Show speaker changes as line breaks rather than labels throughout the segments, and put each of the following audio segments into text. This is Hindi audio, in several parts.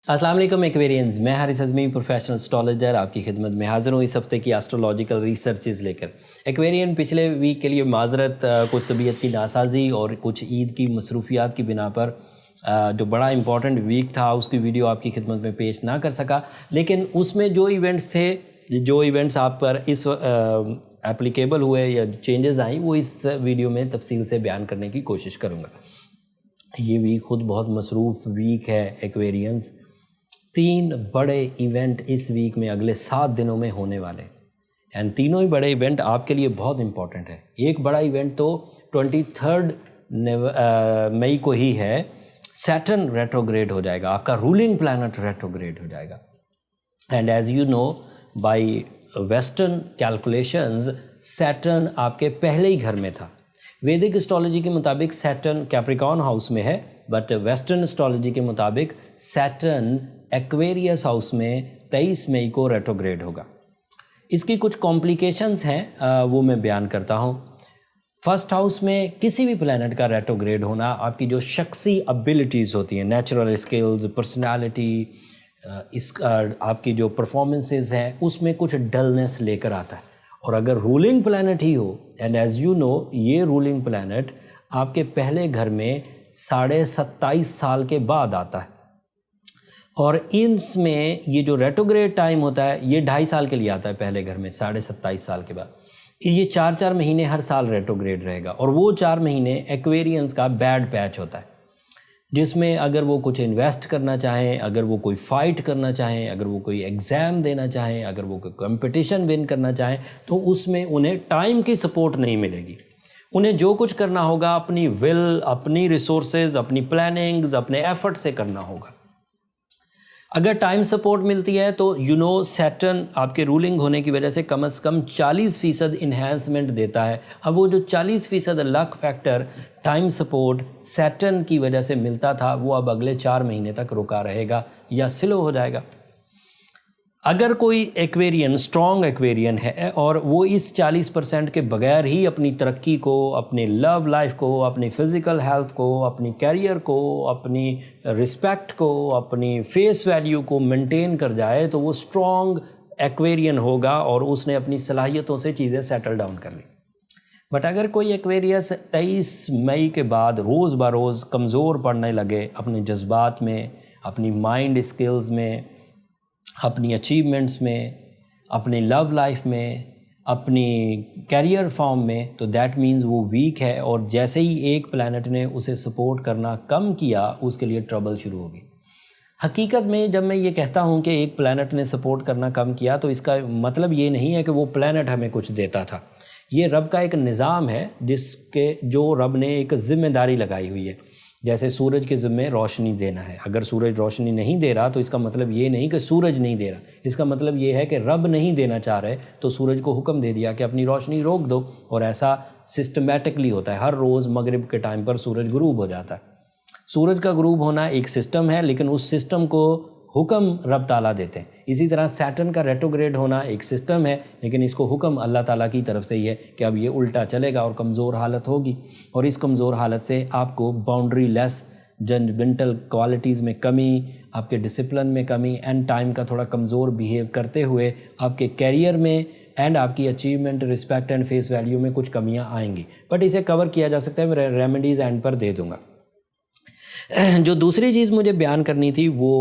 अस्सलाम वालेकुम एक्वेरियंस, मैं हारिस अज़मी प्रोफेशनल एस्ट्रोलॉजर आपकी खिदमत में हाज़िर हूँ इस हफ्ते की एस्ट्रोलॉजिकल रिसर्चेस लेकर। एक्वेरियन पिछले वीक के लिए माजरत, कुछ तबीयत की नासाजी और कुछ ईद की मसरूफियात की बिना पर जो बड़ा इंपॉर्टेंट वीक था उसकी वीडियो आपकी खिदमत में पेश ना कर सका। लेकिन उसमें जो इवेंट्स थे, जो इवेंट्स आप पर इस एप्लीकेबल हुए या चेंजेस आई, वो इस वीडियो में तफसील से बयान करने की कोशिश करूँगा। ये वीक खुद बहुत मसरूफ़ वीक है एक्वेरियंस। 3 बड़े इवेंट इस वीक में अगले 7 दिनों में होने वाले एंड तीनों ही बड़े इवेंट आपके लिए बहुत इंपॉर्टेंट है। एक बड़ा इवेंट तो 23 मई को ही है, सैटर्न रेट्रोग्रेड हो जाएगा, आपका रूलिंग प्लैनेट रेट्रोग्रेड हो जाएगा। And as you know by western calculations Saturn आपके पहले ही घर में था। वैदिक एस्ट्रोलॉजी के मुताबिक सैटर्न कैप्रिकॉर्न हाउस में है, बट वेस्टर्न एस्ट्रोलॉजी के मुताबिक सैटर्न एक्वेरियस हाउस में 23 मई को रेट्रोग्रेड होगा। इसकी कुछ कॉम्प्लिकेशंस हैं, वो मैं बयान करता हूँ। फर्स्ट हाउस में किसी भी प्लैनेट का रेट्रोग्रेड होना आपकी जो शख्सी एबिलिटीज़ होती हैं, नेचुरल स्किल्स, पर्सनालिटी, आपकी जो परफॉर्मेंसेस हैं, उसमें कुछ डलनेस लेकर आता है। और अगर रूलिंग प्लैनेट ही हो, एंड एज यू नो ये रूलिंग प्लैनेट आपके पहले घर में 27.5 साल के बाद आता है, और इसमें ये जो रेट्रोग्रेड टाइम होता है ये 2.5 साल के लिए आता है पहले घर में 27.5 साल के बाद। ये 4 महीने हर साल रेट्रोग्रेड रहेगा, और वो 4 महीने एक्वेरियंस का बैड पैच होता है, जिसमें अगर वो कुछ इन्वेस्ट करना चाहें, अगर वो कोई फ़ाइट करना चाहें, अगर वो कोई एग्ज़ाम देना चाहें, अगर वो कोई कंपटीशन विन करना चाहें, तो उसमें उन्हें टाइम की सपोर्ट नहीं मिलेगी। उन्हें जो कुछ करना होगा अपनी विल, अपनी रिसोर्सेज, अपनी प्लानिंग्स, अपने एफर्ट से करना होगा। अगर टाइम सपोर्ट मिलती है तो सैटर्न आपके रूलिंग होने की वजह से कम 40% इन्हेंसमेंट देता है। अब वो जो 40% luck factor time support Saturn की वजह से मिलता था, वो अब अगले 4 महीने तक रुका रहेगा या स्लो हो जाएगा। अगर कोई एक्वेरियन स्ट्रॉन्ग एक्वेरियन है और वो इस 40% के बगैर ही अपनी तरक्की को, अपनी लव लाइफ को, अपनी फ़िज़िकल हेल्थ को, अपनी कैरियर को, अपनी रिस्पेक्ट को, अपनी फेस वैल्यू को मेंटेन कर जाए, तो वो स्ट्रॉन्ग एक्वेरियन होगा और उसने अपनी सलाहियतों से चीज़ें सेटल डाउन कर ली। बट अगर कोई एक्वेरियस 23 मई के बाद रोज़ ब रोज़ कमज़ोर पड़ने लगे अपने जज्बात में, अपनी माइंड स्किल्स में, अपनी अचीवमेंट्स में, अपनी लव लाइफ में, अपनी कैरियर फॉर्म में, तो दैट मीन्स वो वीक है, और जैसे ही एक प्लैनेट ने उसे सपोर्ट करना कम किया उसके लिए ट्रबल शुरू होगी। हकीकत में जब मैं ये कहता हूँ कि एक प्लैनेट ने सपोर्ट करना कम किया, तो इसका मतलब ये नहीं है कि वो प्लैनेट हमें कुछ देता था। ये रब का एक निज़ाम है जो रब ने एक ज़िम्मेदारी लगाई हुई है। जैसे सूरज के ज़िम्मे रोशनी देना है, अगर सूरज रोशनी नहीं दे रहा तो इसका मतलब ये नहीं कि सूरज नहीं दे रहा, इसका मतलब ये है कि रब नहीं देना चाह रहे, तो सूरज को हुक्म दे दिया कि अपनी रोशनी रोक दो, और ऐसा सिस्टमेटिकली होता है। हर रोज़ मगरिब के टाइम पर सूरज गुरूब हो जाता है। सूरज का गुरूब होना एक सिस्टम है, लेकिन उस सिस्टम को हुक्म रब ताला देते हैं। इसी तरह सैटर्न का रेट्रोग्रेड होना एक सिस्टम है, लेकिन इसको हुक्म अल्लाह ताला की तरफ से ही है कि अब ये उल्टा चलेगा और कमज़ोर हालत होगी, और इस कमज़ोर हालत से आपको बाउंड्री लेस जजमेंटल क्वालिटीज़ में कमी, आपके डिसिप्लिन में कमी, एंड टाइम का थोड़ा कमज़ोर बिहेव करते हुए आपके कैरियर में एंड आपकी achievement, respect and face value में कुछ कमियाँ आएंगी। बट इसे कवर किया जा सकता है, मैं रेमेडीज़ एंड पर दे दूँगा। जो दूसरी चीज़ मुझे बयान करनी थी वो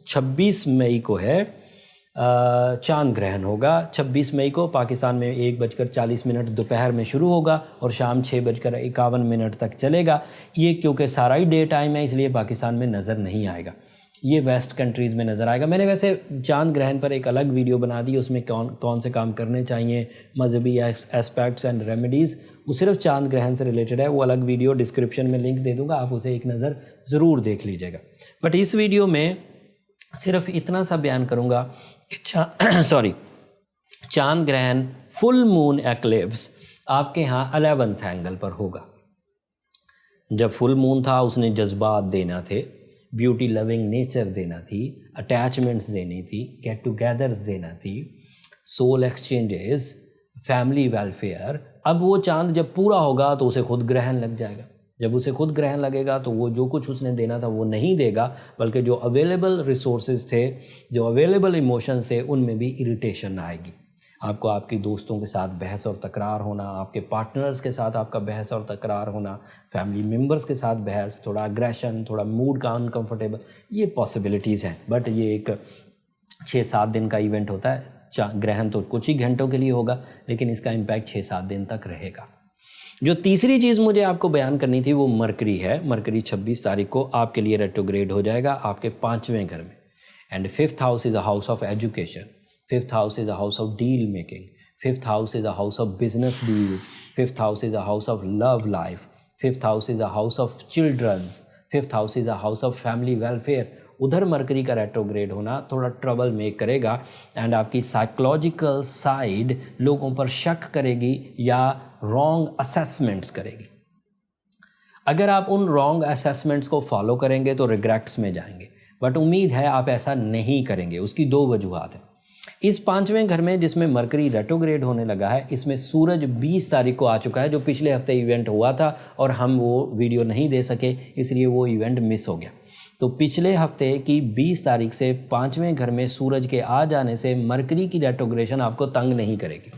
26 मई को है, चांद ग्रहण होगा। 26 मई को पाकिस्तान में 1:40 दोपहर में शुरू होगा और शाम 6:51 तक चलेगा। ये क्योंकि सारा ही डे टाइम है, इसलिए पाकिस्तान में नज़र नहीं आएगा, ये वेस्ट कंट्रीज़ में नज़र आएगा। मैंने वैसे चांद ग्रहण पर एक अलग वीडियो बना दी, उसमें कौन से काम करने चाहिए, मजहबी एस्पेक्ट्स एंड रेमेडीज़, वो सिर्फ चांद ग्रहण से रिलेटेड है। वो अलग वीडियो डिस्क्रिप्शन में लिंक दे दूंगा, आप उसे एक नज़र ज़रूर देख लीजिएगा। बट इस वीडियो में सिर्फ इतना सा बयान करूँगा कि चांद ग्रहण फुल मून एक्लिप्स आपके यहाँ 11th एंगल पर होगा। जब फुल मून था उसने जज्बात देना थे, ब्यूटी लविंग नेचर देना थी, अटैचमेंट्स देनी थी, गेट टुगेदर्स देना थी, सोल एक्सचेंजेस, फैमिली वेलफेयर। अब वो चांद जब पूरा होगा तो उसे खुद ग्रहण लग जाएगा। जब उसे खुद ग्रहण लगेगा तो वो जो कुछ उसने देना था वो नहीं देगा, बल्कि जो अवेलेबल रिसोर्सेज थे, जो अवेलेबल इमोशंस थे, उनमें भी इरिटेशन आएगी। आपको आपके दोस्तों के साथ बहस और तकरार होना, आपके पार्टनर्स के साथ आपका बहस और तकरार होना, फैमिली मेम्बर्स के साथ बहस, थोड़ा अग्रेशन, थोड़ा मूड का अनकंफर्टेबल, ये पॉसिबिलिटीज़ हैं। बट ये एक 6-7 दिन का इवेंट होता है। ग्रहण तो कुछ ही घंटों के लिए होगा, लेकिन इसका इम्पैक्ट 6-7 दिन तक रहेगा। जो तीसरी चीज़ मुझे आपको बयान करनी थी वो मरकरी है। मरकरी 26 तारीख को आपके लिए रेट्रोग्रेड हो जाएगा आपके 5वें घर में। And 5th house is a house of education, 5th house is a house of deal making, 5th house is a house of business deals, 5th house is a house of love life, 5th house is a house of childrens, 5th house is a house of family welfare. उधर मरकरी का रेट्रोग्रेड होना थोड़ा ट्रबल मेक करेगा एंड आपकी साइकोलॉजिकल साइड लोगों पर शक करेगी या रॉन्ग असेसमेंट्स करेगी। अगर आप उन रॉन्ग असेसमेंट्स को फॉलो करेंगे तो रिग्रेट्स में जाएंगे, बट उम्मीद है आप ऐसा नहीं करेंगे। उसकी 2 वजूहात हैं। इस 5वें घर में जिसमें मरकरी रेट्रोग्रेड होने लगा है, इसमें सूरज 20 तारीख को आ चुका है, जो पिछले हफ्ते इवेंट हुआ था और हम वो वीडियो नहीं दे सके, इसलिए वो इवेंट मिस हो गया। तो पिछले हफ्ते की 20 तारीख से 5वें घर में सूरज के आ जाने से मरकरी की रेट्रोग्रेशन आपको तंग नहीं करेगी।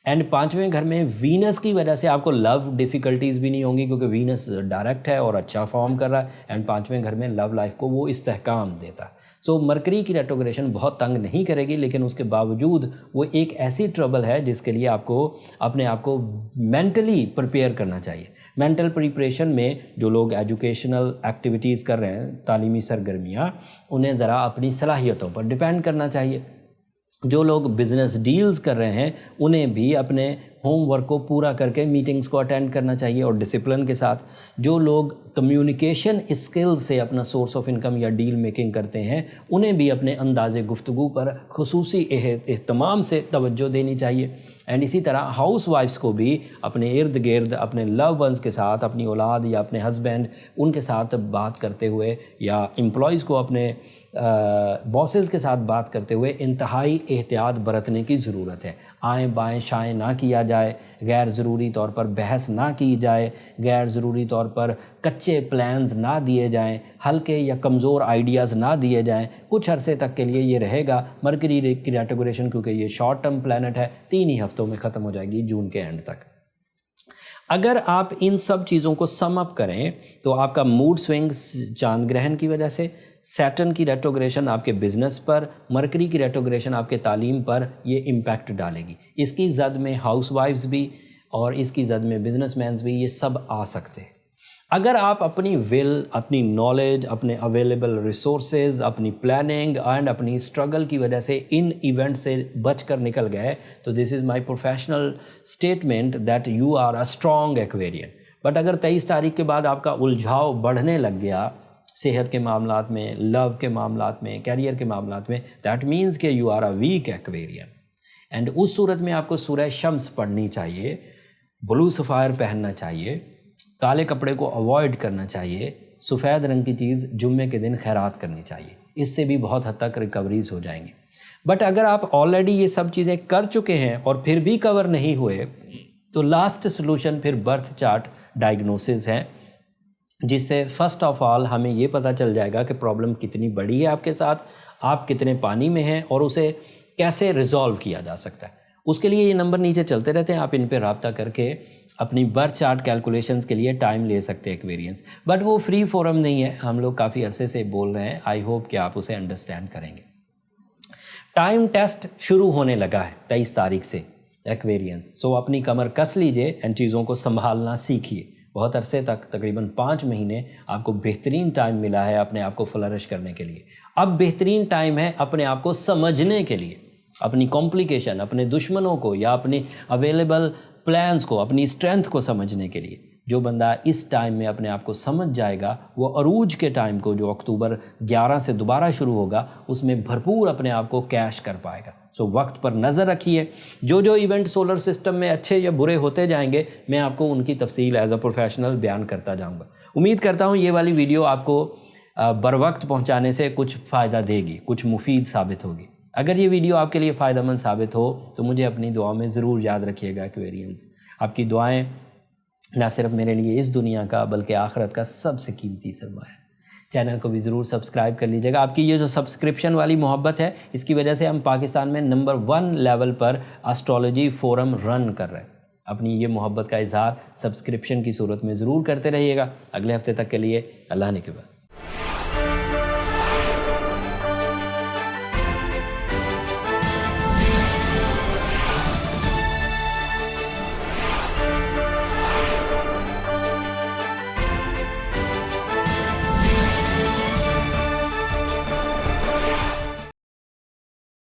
एंड 5वें घर में वीनस की वजह से आपको लव डिफ़िकल्टीज़ भी नहीं होंगी, क्योंकि वीनस डायरेक्ट है और अच्छा फॉर्म कर रहा है। एंड 5वें घर में लव लाइफ को वो इस्तेहकाम देता है। सो मरकरी की रेट्रोग्रेशन बहुत तंग नहीं करेगी, लेकिन उसके बावजूद वो एक ऐसी ट्रबल है जिसके लिए आपको अपने आप को मेंटली प्रिपेयर करना चाहिए। मेंटल प्रिपरेशन में जो लोग एजुकेशनल एक्टिविटीज़ कर रहे हैं, तालीमी सरगर्मियाँ, उन्हें ज़रा अपनी सलाहियतों पर डिपेंड करना चाहिए। जो लोग बिज़नेस डील्स कर रहे हैं उन्हें भी अपने होमवर्क को पूरा करके मीटिंग्स को अटेंड करना चाहिए और डिसिप्लिन के साथ। जो लोग कम्युनिकेशन स्किल्स से अपना सोर्स ऑफ इनकम या डील मेकिंग करते हैं उन्हें भी अपने अंदाज़े गुफ्तगू पर खुसूसी एहतमाम से तवज्जो देनी चाहिए। एंड इसी तरह हाउस वाइफ्स को भी अपने इर्द गिर्द अपने लव वंस के साथ, अपनी औलाद या अपने हस्बैंड, उनके साथ बात करते हुए या एम्प्लॉयज़ को अपने बॉसेस के साथ बात करते हुए इंतहाई एहतियात बरतने की ज़रूरत है। आएँ बाएँ शाएँ ना किया जाए, गैर ज़रूरी तौर पर बहस ना की जाए, गैर ज़रूरी तौर पर कच्चे प्लान्स ना दिए जाएं, हल्के या कमज़ोर आइडियाज़ ना दिए जाएं। कुछ अरसे तक के लिए ये रहेगा मरकरी की रेट्रोग्रेशन, क्योंकि ये शॉर्ट टर्म प्लैनेट है, 3 ही हफ्तों में ख़त्म हो जाएगी, जून के एंड तक। अगर आप इन सब चीज़ों को सम अप करें तो आपका मूड स्विंग्स चांद ग्रहण की वजह से, सैटर्न की रेट्रोग्रेशन आपके बिजनेस पर, मरकरी की रेट्रोग्रेशन आपके तालीम पर ये इम्पैक्ट डालेगी। इसकी जद में हाउस वाइफ्स भी और इसकी जद में बिजनेसमैन्स भी, ये सब आ सकते हैं। अगर आप अपनी विल, अपनी नॉलेज, अपने अवेलेबल रिसोर्सेज, अपनी प्लानिंग एंड अपनी स्ट्रगल की वजह से इन इवेंट से बच कर निकल गए तो this is my professional statement that you are a strong Aquarian. But अगर 23 तारीख के बाद आपका उलझाव बढ़ने लग गया सेहत के मामलात में, लव के मामलात में, कैरियर के मामलात में, दैट मीन्स कि you are a weak Aquarian. And उस सूरत में आपको सूरह शम्स पढ़नी चाहिए, ब्लू सफ़ायर पहनना चाहिए, काले कपड़े को अवॉइड करना चाहिए, सफ़ेद रंग की चीज़ जुम्मे के दिन खैरात करनी चाहिए। इससे भी बहुत हद तक रिकवरीज हो जाएंगी। बट अगर आप ऑलरेडी ये सब चीज़ें कर चुके हैं और फिर भी कवर नहीं हुए तो लास्ट सोल्यूशन फिर बर्थ चार्ट डायग्नोसिस है, जिससे फर्स्ट ऑफ ऑल हमें ये पता चल जाएगा कि प्रॉब्लम कितनी बड़ी है आपके साथ, आप कितने पानी में हैं और उसे कैसे रिजॉल्व किया जा सकता है। उसके लिए ये नंबर नीचे चलते रहते हैं, आप इन पे रब्ता करके अपनी बर्थ चार्ट कैलकुलेशंस के लिए टाइम ले सकते हैं एक्वेरियंस। बट वो फ्री फोरम नहीं है, हम लोग काफ़ी अरसे से बोल रहे हैं। आई होप कि आप उसे अंडरस्टैंड करेंगे। टाइम टेस्ट शुरू होने लगा है 23 तारीख से एक्वेरियंस। सो अपनी कमर कस लीजिए एंड चीज़ों को संभालना सीखिए। बहुत अरसे तक, तकरीबन 5 महीने आपको बेहतरीन टाइम मिला है अपने आप को फ्लरिश करने के लिए। अब बेहतरीन टाइम है अपने आप को समझने के लिए, अपनी कॉम्प्लिकेशन, अपने दुश्मनों को या अपनी अवेलेबल प्लान्स को, अपनी स्ट्रेंथ को समझने के लिए। जो बंदा इस टाइम में अपने आप को समझ जाएगा वो अरूज के टाइम को, जो अक्टूबर 11 से दोबारा शुरू होगा, उसमें भरपूर अपने आप को कैश कर पाएगा। सो वक्त पर नज़र रखिए। जो जो इवेंट सोलर सिस्टम में अच्छे या बुरे होते जाएंगे मैं आपको उनकी तफसील एज अ प्रोफेशनल बयान करता जाऊँगा। उम्मीद करता हूँ ये वाली वीडियो आपको बर वक्त पहुँचाने से कुछ फ़ायदा देगी, कुछ मुफीद साबित होगी। अगर ये वीडियो आपके लिए फ़ायदेमंद साबित हो तो मुझे अपनी दुआ में ज़रूर याद रखिएगा एक्वेरियंस। आपकी दुआएं ना सिर्फ मेरे लिए इस दुनिया का बल्कि आखिरत का सबसे कीमती सरमाया है। चैनल को भी ज़रूर सब्सक्राइब कर लीजिएगा। आपकी ये जो सब्सक्रिप्शन वाली मोहब्बत है, इसकी वजह से हम पाकिस्तान में नंबर 1 लेवल पर एस्ट्रोलॉजी फोरम रन कर रहे हैं। अपनी ये मोहब्बत का इजहार सब्सक्रिप्शन की सूरत में ज़रूर करते रहिएगा। अगले हफ्ते तक के लिए अल्लाह ने के बाद।